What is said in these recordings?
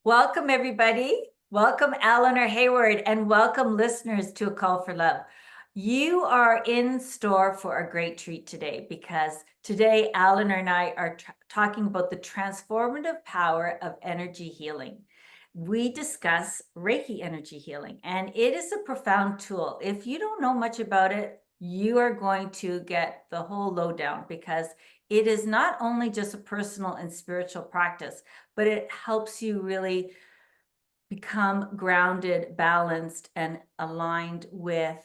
Welcome, everybody. Welcome, Eleanor Hayward, and welcome, listeners, to A Call for Love. You are in store for a great treat today because today, Eleanor and I are talking about the transformative power of energy healing. We discuss Reiki energy healing, and it is a profound tool. If you don't know much about it, you are going to get the whole lowdown because it is not only just a personal and spiritual practice, but it helps you really become grounded, balanced, and aligned with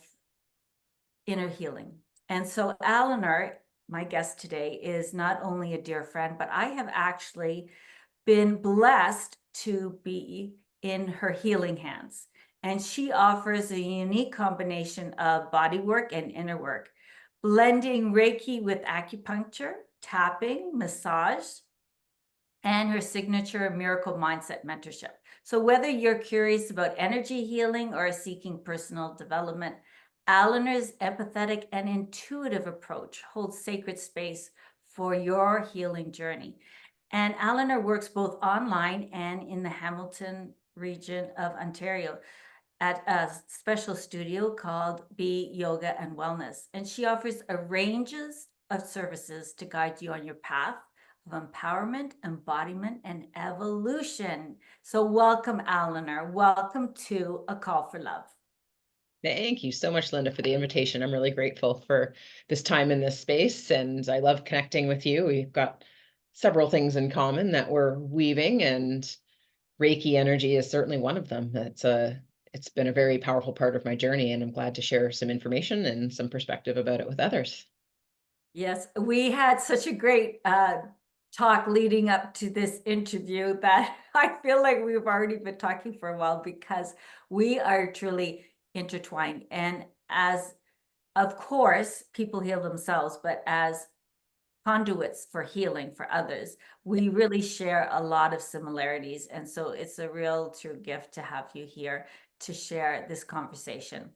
inner healing. And so Eleanor, my guest today, is not only a dear friend, but I have actually been blessed to be in her healing hands. And she offers a unique combination of body work and inner work, blending Reiki with acupuncture, tapping, massage, and her signature miracle mindset mentorship. So whether you're curious about energy healing or seeking personal development, Eleanor's empathetic and intuitive approach holds sacred space for your healing journey. And Eleanor works both online and in the Hamilton region of Ontario at a special studio called Be Yoga and Wellness. And she offers a range of services to guide you on your path of empowerment, embodiment, and evolution. So welcome, Eleanor. Welcome to A Call for Love. Thank you so much, Linda, for the invitation. I'm really grateful for this time in this space, and I love connecting with you. We've got several things in common that we're weaving, and Reiki energy is certainly one of them. It's been a very powerful part of my journey, and I'm glad to share some information and some perspective about it with others. Yes, we had such a great talk leading up to this interview that I feel like we've already been talking for a while because we are truly intertwined. And as, of course, people heal themselves, but as conduits for healing for others, we really share a lot of similarities. And so it's a real true gift to have you here to share this conversation.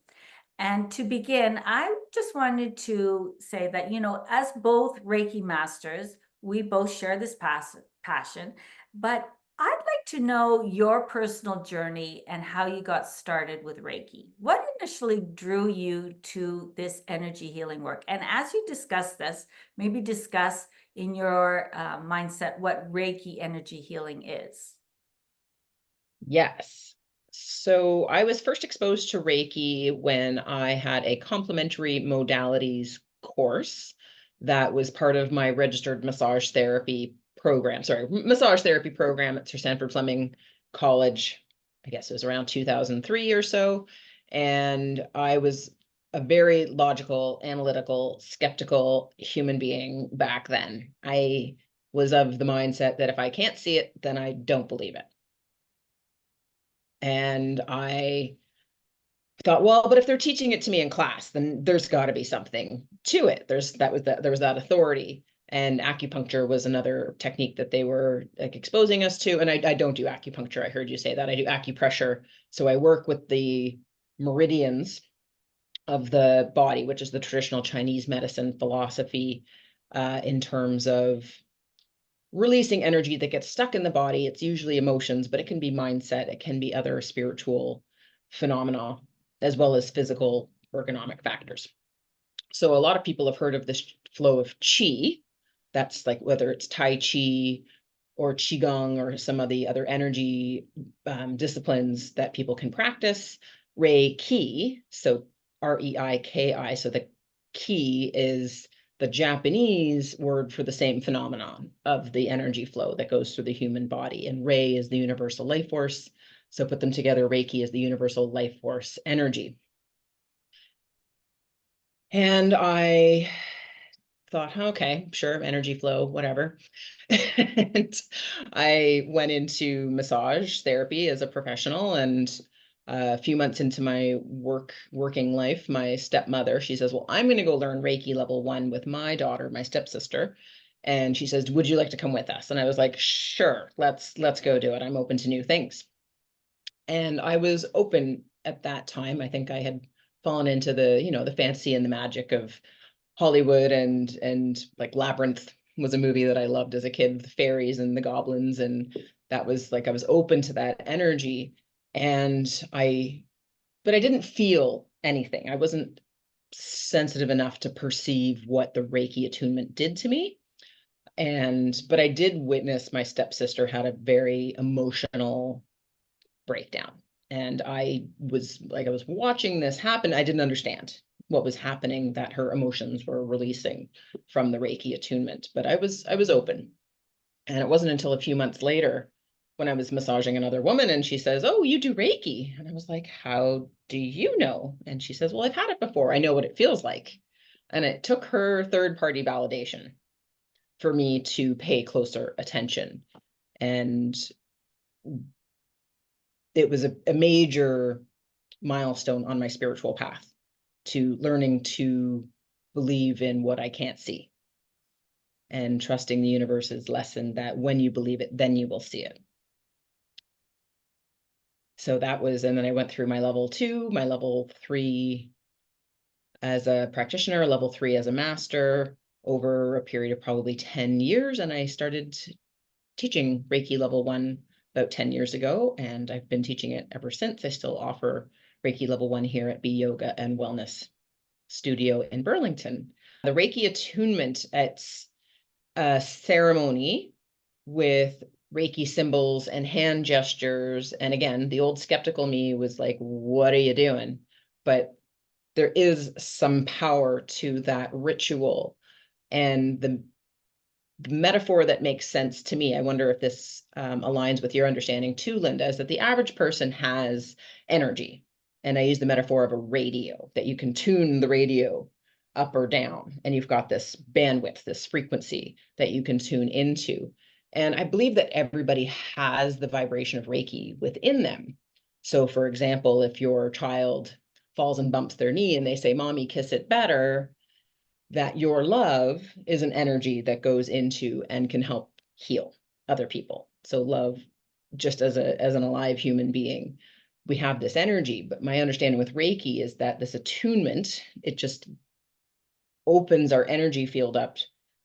And to begin, I just wanted to say that, as both Reiki masters, we both share this passion, but I'd like to know your personal journey and how you got started with Reiki. What initially drew you to this energy healing work? And as you discuss this, maybe discuss in your mindset what Reiki energy healing is. Yes. So I was first exposed to Reiki when I had a complementary modalities course that was part of my registered massage therapy program. Sorry, massage therapy program at Sir Sanford Fleming College. I guess it was around 2003 or so. And I was a very logical, analytical, skeptical human being back then. I was of the mindset that if I can't see it, then I don't believe it. And I thought, well, but if they're teaching it to me in class, then there's got to be something to it. There was that authority. And acupuncture was another technique that they were like exposing us to. And I don't do acupuncture. I heard you say that. I do acupressure. So I work with the meridians of the body, which is the traditional Chinese medicine philosophy, in terms of releasing energy that gets stuck in the body. It's usually emotions, but it can be mindset. It can be other spiritual phenomena, as well as physical ergonomic factors. So a lot of people have heard of this flow of qi. That's like whether it's Tai Chi or Qigong or some of the other energy disciplines that people can practice. Reiki, so Reiki, so the ki is the Japanese word for the same phenomenon of the energy flow that goes through the human body. And Rei is the universal life force. So put them together, Reiki is the universal life force energy. And I thought, okay, sure, energy flow, whatever. And I went into massage therapy as a professional, and a few months into my working life, my stepmother, she says, well, I'm going to go learn Reiki level 1 with my daughter, my stepsister. And she says, would you like to come with us? And I was like, sure, let's go do it. I'm open to new things. And I was open at that time. I think I had fallen into the fantasy and the magic of Hollywood and like labyrinth was a movie that I loved as a kid, the fairies and the goblins, and that was like I was open to that energy, and but I didn't feel anything. I wasn't sensitive enough to perceive what the Reiki attunement did to me. But I did witness my stepsister had a very emotional breakdown. And I was watching this happen. I didn't understand what was happening, that her emotions were releasing from the Reiki attunement, but I was open. And it wasn't until a few months later when I was massaging another woman and she says, "Oh, you do Reiki." And I was like, "How do you know?" And she says, "Well, I've had it before. I know what it feels like." And it took her third-party validation for me to pay closer attention. And it was a major milestone on my spiritual path, to learning to believe in what I can't see and trusting the universe's lesson that when you believe it, then you will see it. So that was, and then I went through my level 2, my level 3 as a practitioner, level 3 as a master, over a period of probably 10 years. And I started teaching Reiki level 1 about 10 years ago, and I've been teaching it ever since. I still offer Reiki level 1 here at B Yoga and Wellness Studio in Burlington. The Reiki attunement, it's a ceremony with Reiki symbols and hand gestures. And again, the old skeptical me was like, what are you doing? But there is some power to that ritual. And the metaphor that makes sense to me, I wonder if this aligns with your understanding too, Linda, is that the average person has energy. And I use the metaphor of a radio, that you can tune the radio up or down, and you've got this bandwidth, this frequency that you can tune into. And I believe that everybody has the vibration of Reiki within them. So for example, if your child falls and bumps their knee and they say, "Mommy, kiss it better," that your love is an energy that goes into and can help heal other people. So love, just as an alive human being, we have this energy. But my understanding with Reiki is that this attunement, it just opens our energy field up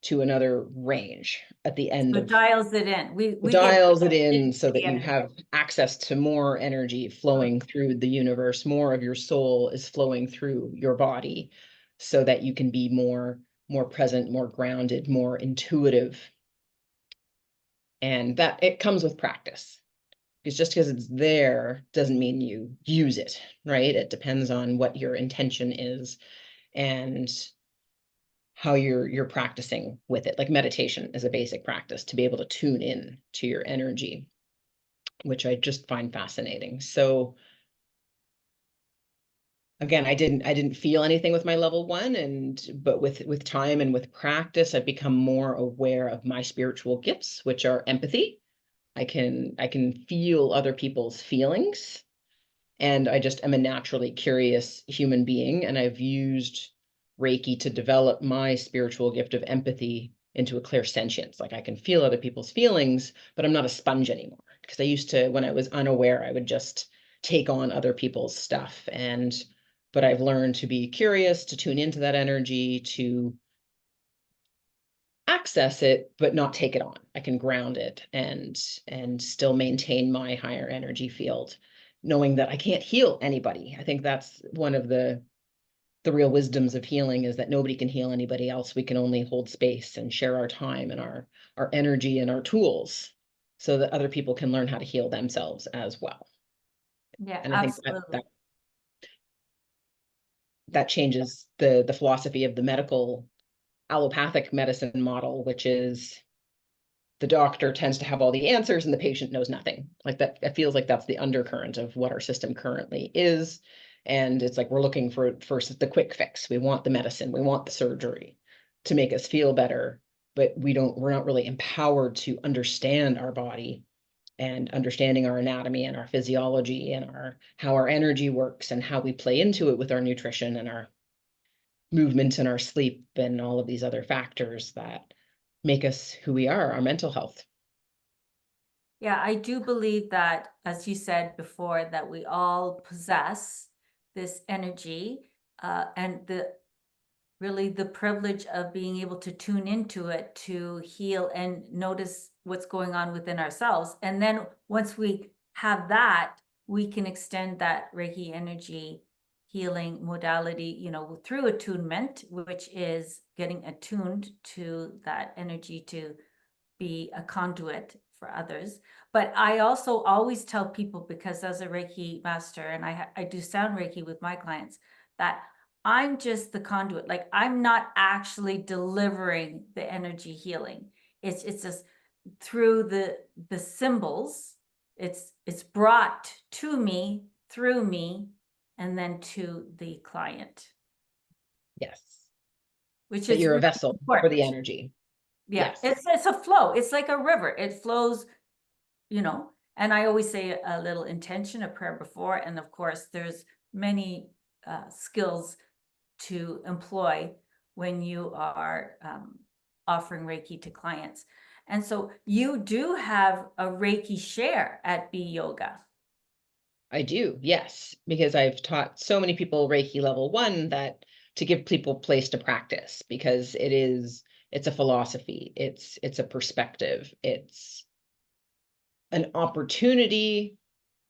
to another range at the end So of, dials it in. We get dials it in so the that you energy. have access to more energy flowing through the universe. More of your soul is flowing through your body so that you can be more present, more grounded, more intuitive. And that it comes with practice. Because just because it's there doesn't mean you use it, right? It depends on what your intention is and how you're practicing with it. Like meditation is a basic practice to be able to tune in to your energy, which I just find fascinating. So again, I didn't feel anything with my level 1, but with time and with practice, I've become more aware of my spiritual gifts, which are empathy. I can feel other people's feelings, and I just am a naturally curious human being, and I've used Reiki to develop my spiritual gift of empathy into a clairsentience. Like I can feel other people's feelings, but I'm not a sponge anymore. Because I used to, when I was unaware, I would just take on other people's stuff. But I've learned to be curious, to tune into that energy, to access it, but not take it on. I can ground it and still maintain my higher energy field, knowing that I can't heal anybody. I think that's one of the real wisdoms of healing, is that nobody can heal anybody else. We can only hold space and share our time and our energy and our tools so that other people can learn how to heal themselves as well. Yeah, And I think absolutely. that changes the philosophy of the medical allopathic medicine model, which is the doctor tends to have all the answers and the patient knows nothing. Like that, it feels like that's the undercurrent of what our system currently is. And it's like we're looking for the quick fix. We want the medicine, we want the surgery to make us feel better, but we're not really empowered to understand our body and understanding our anatomy and our physiology and how our energy works and how we play into it with our nutrition and our movement and our sleep and all of these other factors that make us who we are, our mental health. Yeah, I do believe that, as you said before, that we all possess this energy, and really the privilege of being able to tune into it, to heal and notice what's going on within ourselves. And then once we have that, we can extend that Reiki energy healing modality, you know, through attunement, which is getting attuned to that energy to be a conduit for others. But I also always tell people, because as a Reiki master, and I do sound Reiki with my clients, that I'm just the conduit. Like, I'm not actually delivering the energy healing. It's just through the symbols. It's brought to me, through me, and then to the client, Yes. which But is you're a really vessel for the important. energy. Yeah, Yes. it's a flow. It's like a river. It flows, you know. And I always say a little intention, a prayer before, and of course, there's many skills to employ when you are offering Reiki to clients. And so you do have a Reiki share at B Yoga. I do, yes, because I've taught so many people Reiki level 1 that to give people place to practice, because it's a philosophy, it's a perspective, it's an opportunity,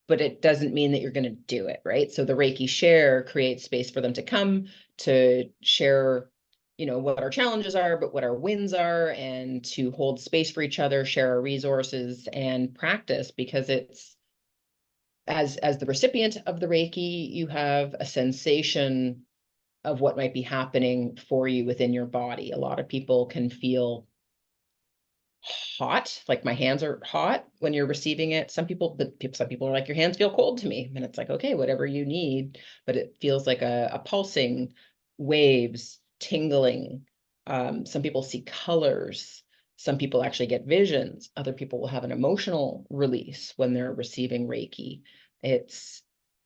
but it doesn't mean that you're going to do it, right? So the Reiki share creates space for them to come to share, what our challenges are, but what our wins are, and to hold space for each other, share our resources, and practice, because it's as the recipient of the Reiki, you have a sensation of what might be happening for you within your body. A lot of people can feel hot, like my hands are hot when you're receiving it. Some people are like, your hands feel cold to me. And it's like, okay, whatever you need, but it feels like a pulsing, waves, tingling. Some people see colors. Some people actually get visions. Other people will have an emotional release when they're receiving Reiki.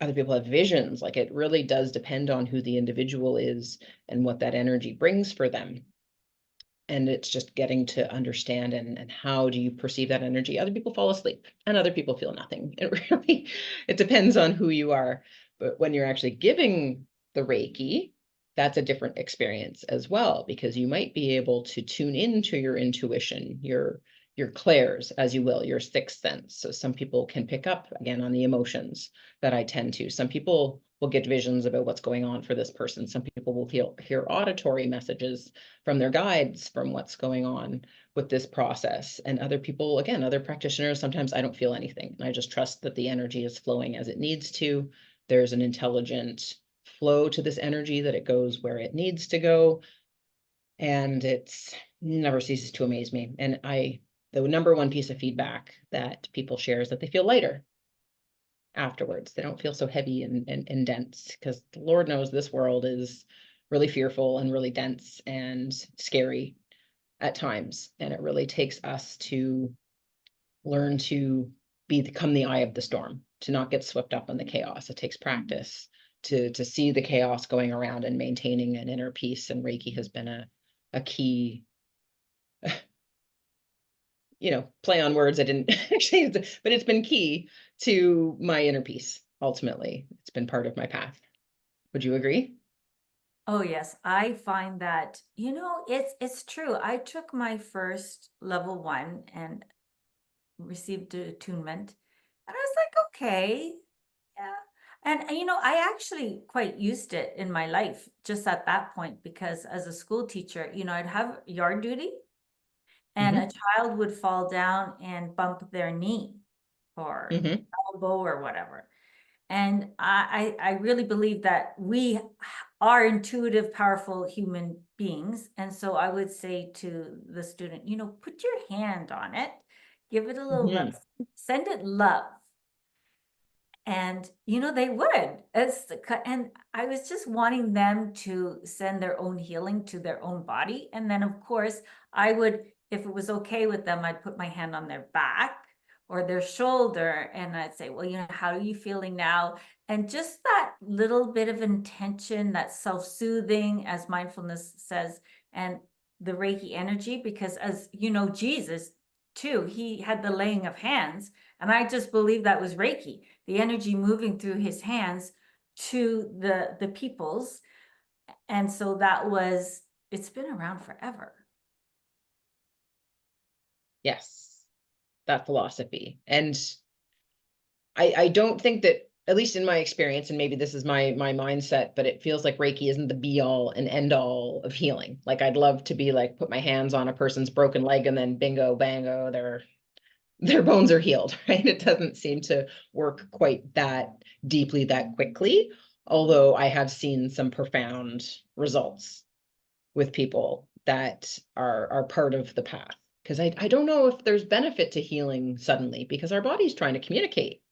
Other people have visions. Like, it really does depend on who the individual is and what that energy brings for them. And it's just getting to understand and how do you perceive that energy. Other people fall asleep and other people feel nothing. It depends on who you are. But when you're actually giving the Reiki, that's a different experience as well, because you might be able to tune into your intuition, your clairs, as you will, your sixth sense. So some people can pick up again on the emotions that I tend to. Some people will get visions about what's going on for this person. Some people will hear auditory messages from their guides from what's going on with this process. And other people, again, other practitioners, sometimes I don't feel anything. I just trust that the energy is flowing as it needs to. There's an intelligent flow to this energy, that it goes where it needs to go. And it's never ceases to amaze me. And the number one piece of feedback that people share is that they feel lighter afterwards. They don't feel so heavy and dense, because Lord knows this world is really fearful and really dense and scary at times. And it really takes us to learn to become the eye of the storm, to not get swept up in the chaos. It takes practice to see the chaos going around and maintaining an inner peace. And Reiki has been a key, play on words I didn't actually use, but it's been key to my inner peace. Ultimately, it's been part of my path. Would you agree? Oh yes, I find that, it's true. I took my first level 1 and received attunement, and I was like, okay, yeah. And I actually quite used it in my life just at that point, because as a school teacher, I'd have yard duty, and Mm-hmm. a child would fall down and bump their knee or Mm-hmm. elbow or whatever. And I really believe that we are intuitive, powerful human beings. And so I would say to the student, put your hand on it, give it a little rub, Mm-hmm. send it love. And they would. And I was just wanting them to send their own healing to their own body. And then of course I would, if it was okay with them, I'd put my hand on their back or their shoulder, and I'd say, well, how are you feeling now? And just that little bit of intention, that self-soothing, as mindfulness says, and the Reiki energy, because as Jesus too, he had the laying of hands, and I just believe that was Reiki, the energy moving through his hands to the peoples. And so it's been around forever. Yes, that philosophy. And I don't think that, at least in my experience, and maybe this is my mindset, but it feels like Reiki isn't the be all and end all of healing. Like I'd love to be like, put my hands on a person's broken leg and then bingo, bango, their bones are healed, right? It doesn't seem to work quite that deeply that quickly, although I have seen some profound results with people that are part of the path. Because I don't know if there's benefit to healing suddenly, because our body's trying to communicate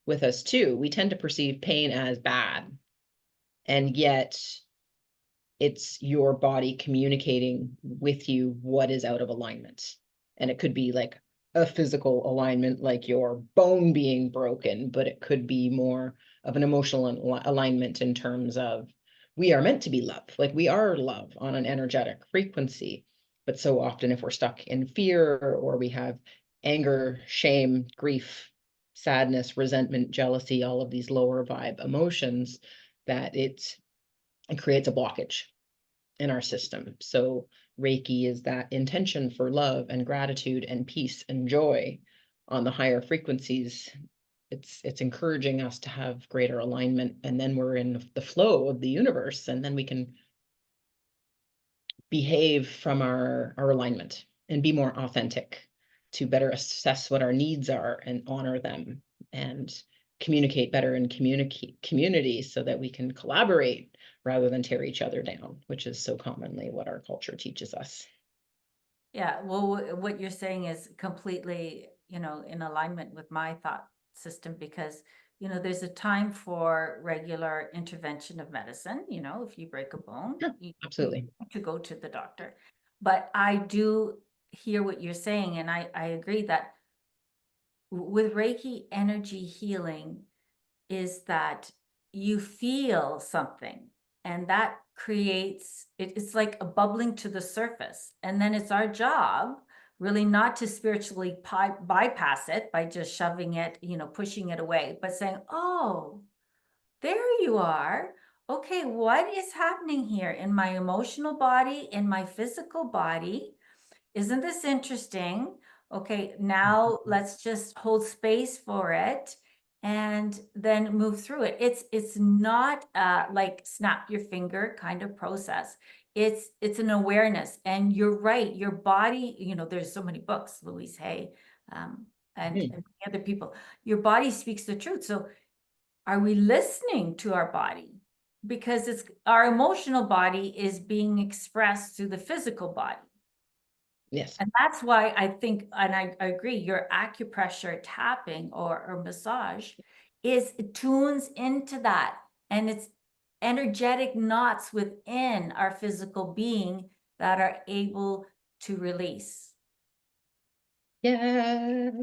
with us too. We tend to perceive pain as bad, and yet it's your body communicating with you what is out of alignment. And it could be like a physical alignment, like your bone being broken, but it could be more of an emotional alignment in terms of we are meant to be love, like we are love on an energetic frequency. But so often, if we're stuck in fear, or we have anger, shame, grief, sadness, resentment, jealousy, all of these lower vibe emotions, that it creates a blockage in our system. So Reiki is that intention for love and gratitude and peace and joy on the higher frequencies. It's encouraging us to have greater alignment, and then we're in the flow of the universe, and then we can behave from our alignment and be more authentic to better assess what our needs are and honor them, and communicate better in community so that we can collaborate rather than tear each other down, which is so commonly what our culture teaches us. Yeah, well, what you're saying is completely, in alignment with my thought system, because, there's a time for regular intervention of medicine. If you break a bone, Yeah, you absolutely. have to go to the doctor. But I do hear what you're saying, and I agree that with Reiki energy healing is that you feel something, and that creates it's like a bubbling to the surface, and then it's our job really not to spiritually bypass it by just shoving it, pushing it away, but saying, oh, there you are. Okay, what is happening here in my emotional body, in my physical body? Isn't this interesting? Okay, now let's just hold space for it and then move through it. It's not like snap your finger kind of process. It's an awareness. And you're right, your body, there's so many books, Louise Hay, and other people. Your body speaks the truth. So are we listening to our body? Because it's our emotional body is being expressed through the physical body. Yes. And that's why I think, and I agree, your acupressure tapping or massage it tunes into that. And it's energetic knots within our physical being that are able to release. Yes.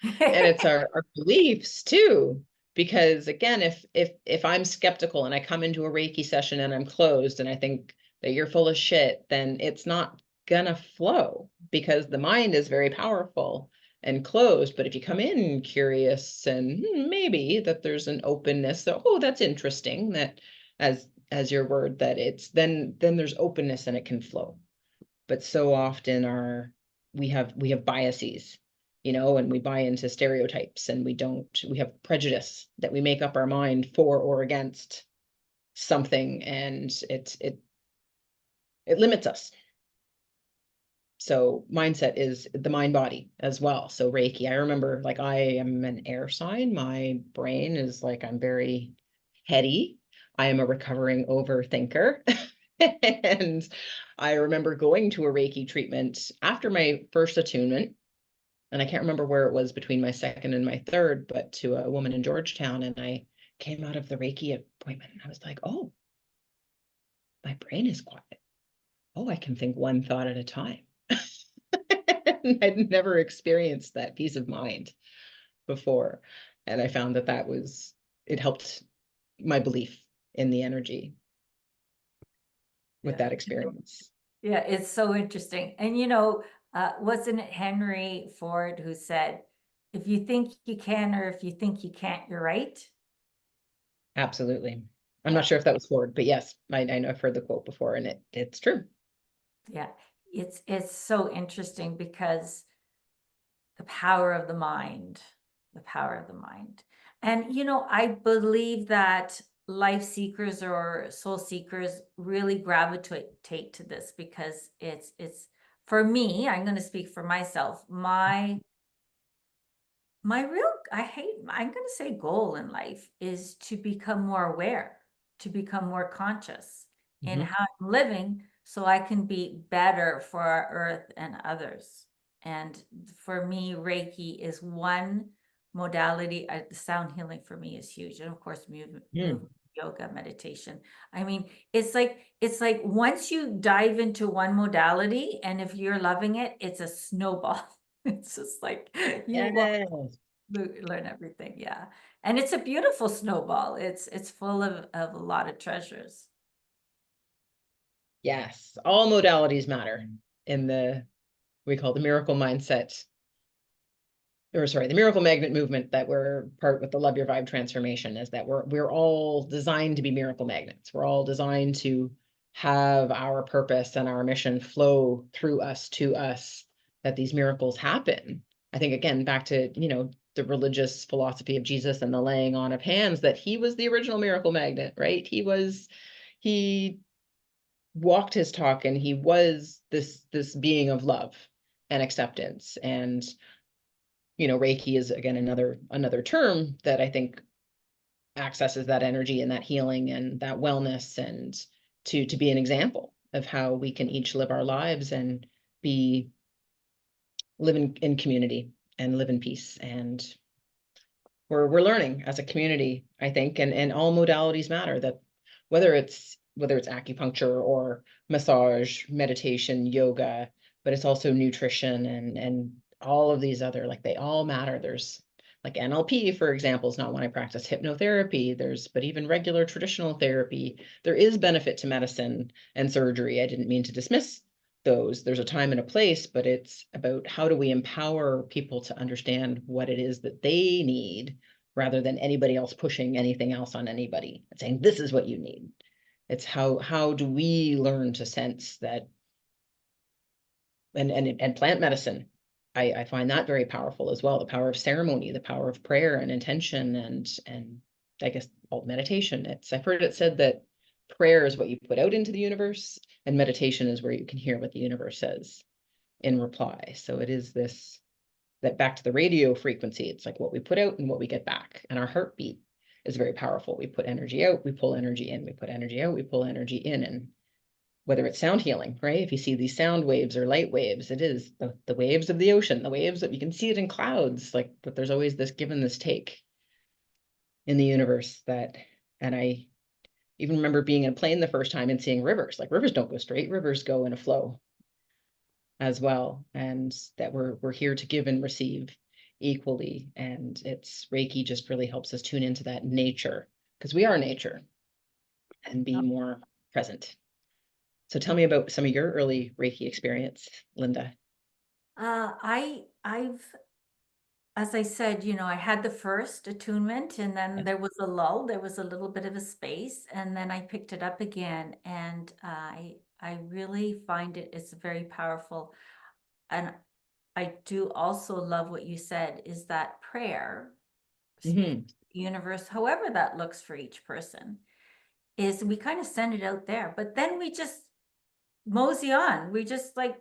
And it's our beliefs too. Because again, if I'm skeptical and I come into a Reiki session and I'm closed and I think that you're full of shit, then it's not gonna flow, because the mind is very powerful and closed. But if you come in curious and maybe that there's an openness, so oh, that's interesting, that as your word, that it's then there's openness and it can flow. But so often we have biases, and we buy into stereotypes, and we have prejudice that we make up our mind for or against something, and it limits us. So mindset is the mind body as well. So Reiki, I remember, like, I am an air sign. My brain is like, I'm very heady. I am a recovering overthinker. And I remember going to a Reiki treatment after my first attunement, and I can't remember where it was between my second and my third, but to a woman in Georgetown. And I came out of the Reiki appointment and I was like, oh, my brain is quiet. Oh, I can think one thought at a time. I'd never experienced that peace of mind before. And I found it helped my belief in the energy with Yeah. that experience. Yeah, it's so interesting. And wasn't it Henry Ford who said, if you think you can, or if you think you can't, you're right? Absolutely. I'm not sure if that was Ford, but yes, I know I've heard the quote before, and it's true. Yeah, it's so interesting because the power of the mind, the power of the mind. And I believe that life seekers or soul seekers really gravitate to this because it's for me, I'm going to speak for myself. My real, I'm going to say goal in life is to become more aware, to become more conscious in Mhm. how I'm living so I can be better for our earth and others. And for me, Reiki is one modality. Sound healing for me is huge. And of course, movement, yoga, meditation. I mean, it's like once you dive into one modality and if you're loving it, it's a snowball. It's just like you will Yes. learn everything. Yeah. And it's a beautiful snowball. It's full of a lot of treasures. Yes. All modalities matter in we call the miracle mindset, or sorry, the miracle magnet movement that we're part with the Love Your Vibe transformation, is that we're all designed to be miracle magnets. We're all designed to have our purpose and our mission flow through us to us, that these miracles happen. I think again, back to, the religious philosophy of Jesus and the laying on of hands, that he was the original miracle magnet, right? He walked his talk, and he was this being of love and acceptance. And Reiki is again another term that I think accesses that energy and that healing and that wellness, and to be an example of how we can each live our lives and be live in community and live in peace. And we're learning as a community, I think, and all modalities matter, that whether it's acupuncture or massage, meditation, yoga, but it's also nutrition and all of these other, like, they all matter. There's like NLP, for example, is not one I practice. Hypnotherapy, but even regular traditional therapy, there is benefit to medicine and surgery. I didn't mean to dismiss those. There's a time and a place, but it's about how do we empower people to understand what it is that they need, rather than anybody else pushing anything else on anybody and saying, this is what you need. It's how do we learn to sense that, and plant medicine. I find that very powerful as well. The power of ceremony, the power of prayer and intention, and I guess all meditation. I've heard it said that prayer is what you put out into the universe, and meditation is where you can hear what the universe says in reply. So it is that back to the radio frequency. It's like what we put out and what we get back. And our heartbeat is very powerful. We put energy out, we pull energy in, we put energy out, we pull energy in. And whether it's sound healing, right? If you see these sound waves or light waves, it is the waves of the ocean, the waves that you can see it in clouds, like, but there's always this give and this take in the universe. And I even remember being in a plane the first time and seeing rivers. Like, rivers don't go straight, rivers go in a flow as well. And that we're here to give and receive equally. And it's Reiki just really helps us tune into that nature, because we are nature, and be more present. So tell me about some of your early Reiki experience, Linda. I've, as I said, I had the first attunement and then there was a lull, there was a little bit of a space, and then I picked it up again. And I really find it's very powerful. And I do also love what you said, is that prayer, speak to the universe, however that looks for each person, is we kind of send it out there, but then we just mosey on. We just like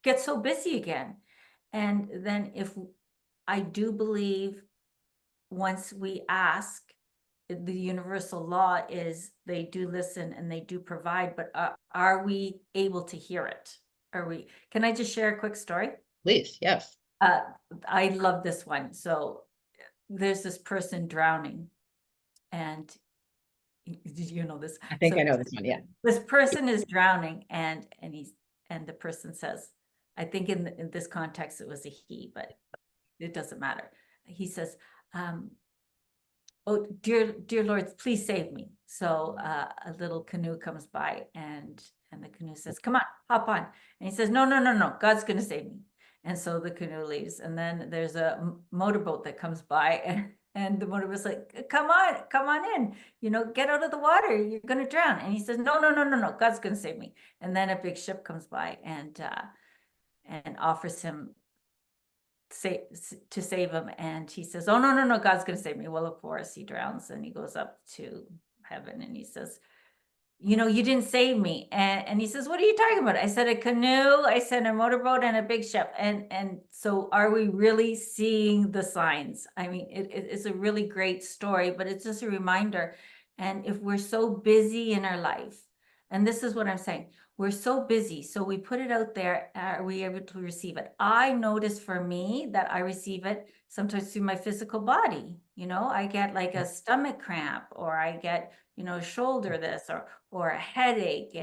get so busy again. And then I do believe once we ask, the universal law is they do listen and they do provide, but are we able to hear it? Can I just share a quick story? Please, yes. I love this one. So there's this person drowning, and did you know this? I think So I know this one. Yeah. this person is drowning, and the person says, I think in this context it was a he, but it doesn't matter. He says, oh, dear Lord, please save me. So a little canoe comes by, and the canoe says, come on, hop on. And he says, no, no, no, no, God's going to save me. And so the canoe leaves. And then there's a motorboat that comes by, And the mother was like, come on in, get out of the water. You're going to drown. And he says, no, no, no, no, no. God's going to save me. And then a big ship comes by and offers him to save him. And he says, oh, no, no, no, God's going to save me. Well, of course he drowns and he goes up to heaven and he says, you didn't save me. And he says, what are you talking about? I said a canoe, I said a motorboat and a big ship. And so are we really seeing the signs? I mean, it's a really great story, but it's just a reminder. And if we're so busy in our life, and this is what I'm saying, we're so busy. So we put it out there. Are we able to receive it? I notice for me that I receive it sometimes through my physical body. I get like a stomach cramp, or I get, shoulder this, or a headache,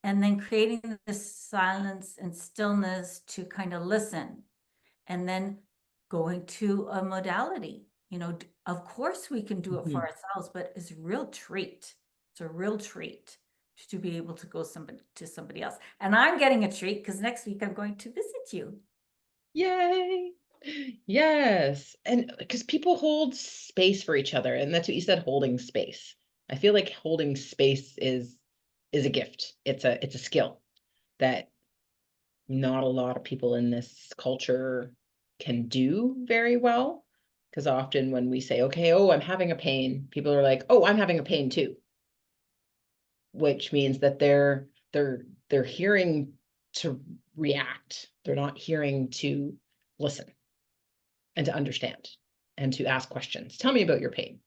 and then creating this silence and stillness to kind of listen, and then going to a modality. Of course we can do it for ourselves, but it's a real treat. It's a real treat to be able to go to somebody else. And I'm getting a treat because next week I'm going to visit you. Yay. Yes. And because people hold space for each other, and that's what you said, holding space. I feel like holding space is a gift. It's a skill that not a lot of people in this culture can do very well. Because often when we say, okay, oh, I'm having a pain, people are like, oh, I'm having a pain too. Which means that they're hearing to react. They're not hearing to listen and to understand and to ask questions. Tell me about your pain.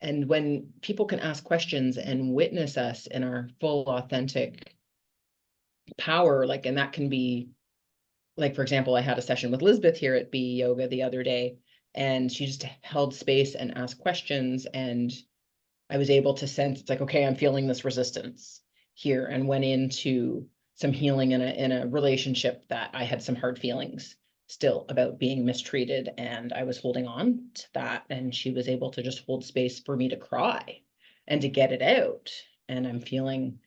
And when people can ask questions and witness us in our full authentic power, and that can be, like, for example, I had a session with Elizabeth here at Be Yoga the other day, and she just held space and asked questions, and I was able to sense, it's like, okay, I'm feeling this resistance here, and went into some healing in a relationship that I had some hard feelings still about being mistreated, and I was holding on to that, and she was able to just hold space for me to cry and to get it out. And I'm feeling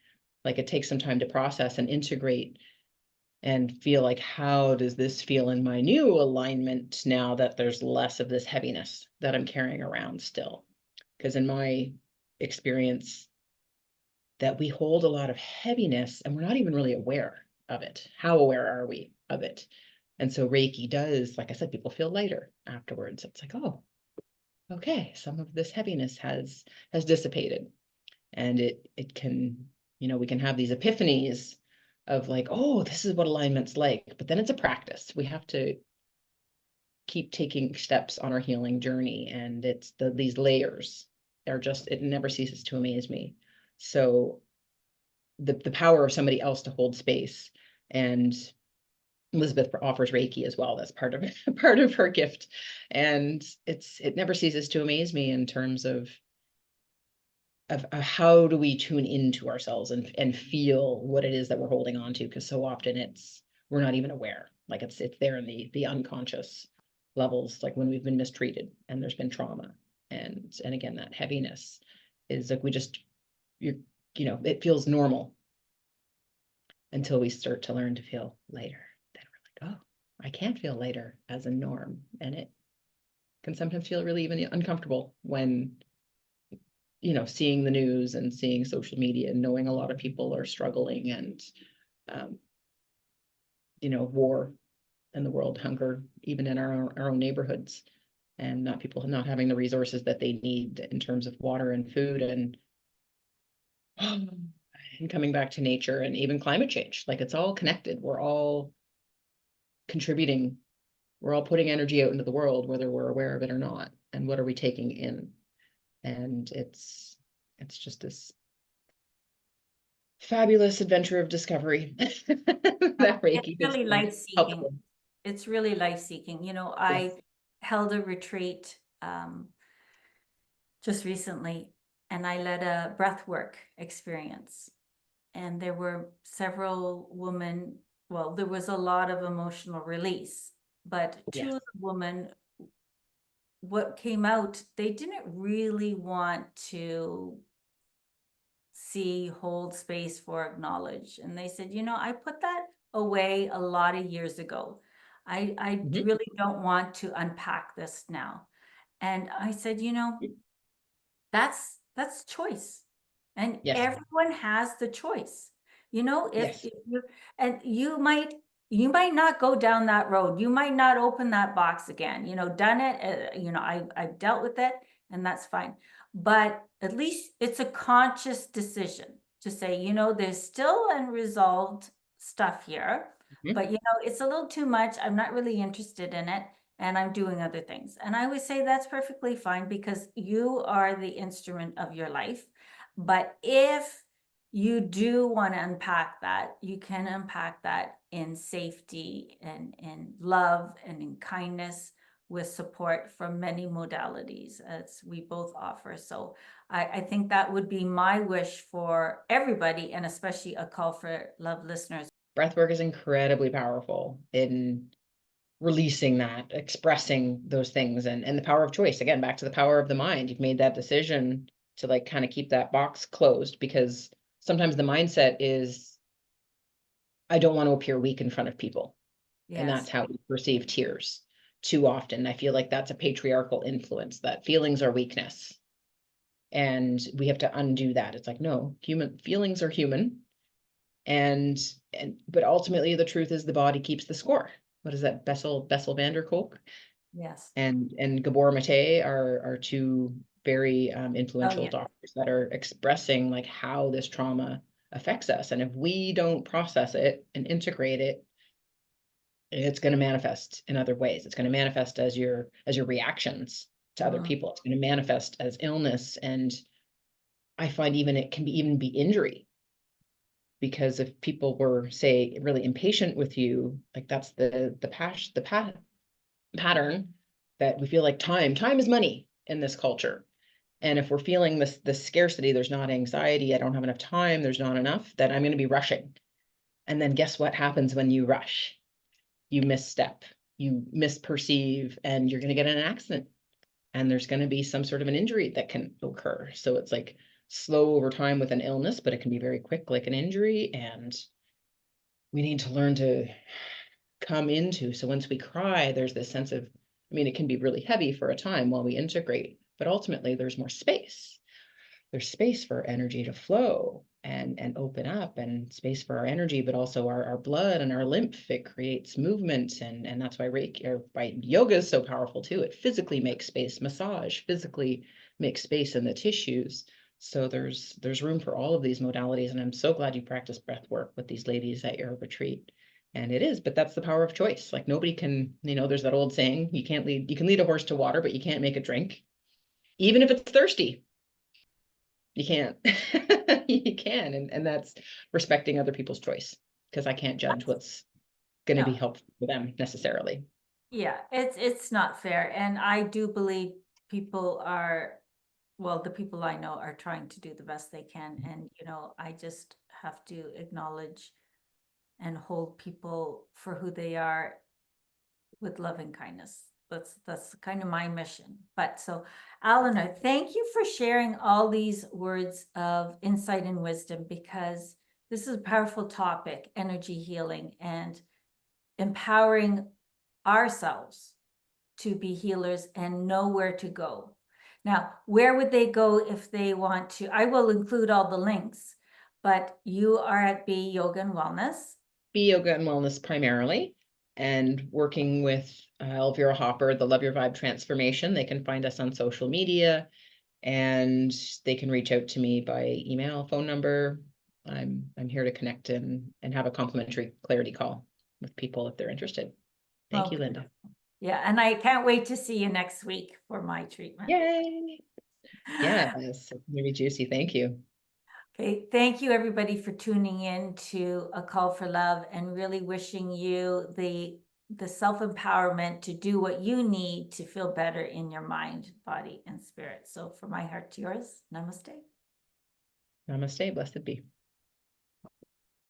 like it takes some time to process and integrate and feel like, how does this feel in my new alignment now that there's less of this heaviness that I'm carrying around still? Because in my experience, that we hold a lot of heaviness and we're not even really aware of it. How aware are we of it? And so Reiki does, like I said, people feel lighter afterwards. It's like, oh, okay, some of this heaviness has dissipated. And it can, we can have these epiphanies of like, oh, this is what alignment's like. But then it's a practice. We have to keep taking steps on our healing journey. And it's these layers are just, it never ceases to amaze me. So the power of somebody else to hold space, and Elizabeth offers Reiki as well. That's part of part of her gift. And it never ceases to amaze me in terms of how do we tune into ourselves and feel what it is that we're holding on to, because so often we're not even aware. Like it's there in the unconscious levels, like when we've been mistreated and there's been trauma. And again, that heaviness is like it feels normal until we start to learn to feel lighter. Then we're like, oh, I can feel lighter as a norm. And it can sometimes feel really even uncomfortable when, seeing the news and seeing social media and knowing a lot of people are struggling, and, war in the world, hunger, even in our own neighborhoods, and people not having the resources that they need in terms of water and food, and coming back to nature, and even climate change. Like, it's all connected. We're all contributing. We're all putting energy out into the world, whether we're aware of it or not. And what are we taking in? And it's just this fabulous adventure of discovery that Reiki It's has really been life-seeking. helpful. It's really life-seeking. Yes. I held a retreat just recently, and I led a breathwork experience. And there were several women, well, there was a lot of emotional release, but two Yes. of the women, what came out, they didn't really want to hold space for acknowledge. And they said, I put that away a lot of years ago. I Mhm. really don't want to unpack this now. And I said, that's choice. And Yes. everyone has the choice. If Yes. you, and you might not go down that road. You might not open that box again, done it, I've dealt with it, and that's fine. But at least it's a conscious decision to say, there's still unresolved stuff here, Mhm. but it's a little too much. I'm not really interested in it, and I'm doing other things. And I would say that's perfectly fine because you are the instrument of your life. But if you do want to unpack that, you can unpack that in safety and in love and in kindness, with support from many modalities as we both offer. So I think that would be my wish for everybody, and especially a call for love listeners. Breath work is incredibly powerful in releasing that, expressing those things, and the power of choice. Again, back to the power of the mind. You've made that decision to like kind of keep that box closed, because sometimes the mindset is, I don't want to appear weak in front of people. And Yes. that's how we perceive tears too often. I feel like that's a patriarchal influence, that feelings are weakness. And we have to undo that. It's like, no, human feelings are human. And but ultimately the truth is the body keeps the score. What is that? Bessel van der Kolk Yes. and Gabor Mate are two very Oh, influential yeah. doctors that are expressing like how this trauma affects us. And if we don't process it and integrate it, it's going to manifest in other ways. It's going to manifest as your reactions to other people. It's going to manifest as illness. And I find even it can even be injury, because if people were, say, really impatient with you, like that's the pattern, that we feel like time is money in this culture. And if we're feeling this scarcity, there's not anxiety, I don't have enough time, there's not enough, that I'm going to be rushing. And then guess what happens when you rush? You misstep, you misperceive, and you're going to get in an accident. And there's going to be some sort of an injury that can occur. So it's like slow over time with an illness, but it can be very quick, like an injury. And we need to learn to come into. So once we cry, there's this sense of, I mean, it can be really heavy for a time while we integrate, but ultimately there's more space. There's space for energy to flow and open up, and space for our energy, but also our blood and our lymph. It creates movement, and that's why Reiki, or why yoga is so powerful too. It physically makes space. Massage physically makes space in the tissues. So there's room for all of these modalities, and I'm so glad you practice breath work with these ladies at your retreat. And it is, but that's the power of choice. Like nobody can, there's that old saying, you can lead a horse to water, but you can't make it drink, even if it's thirsty. You can't. You can, and that's respecting other people's choice, because I can't judge what's going to be No. helpful for them necessarily. Yeah, it's not fair. And I do believe the people I know are trying to do the best they can. And, I just have to acknowledge and hold people for who they are with loving kindness. That's kind of my mission. But so, Eleanor, thank you for sharing all these words of insight and wisdom, because this is a powerful topic, energy healing and empowering ourselves to be healers and know where to go. Now, where would they go if they want to? I will include all the links, but you are at B Yoga and Wellness. Be yoga and wellness primarily, and working with Elvira Hopper, the Love Your Vibe Transformation. They can find us on social media, and they can reach out to me by email, phone number. I'm here to connect and have a complimentary clarity call with people if they're interested. Thank you, Okay. Linda. Yeah, and I can't wait to see you next week for my treatment. Yay! Yes, it's gonna be juicy. Thank you. Okay, thank you everybody for tuning in to A Call for Love, and really wishing you the self-empowerment to do what you need to feel better in your mind, body, and spirit. So from my heart to yours, namaste. Namaste. Blessed be.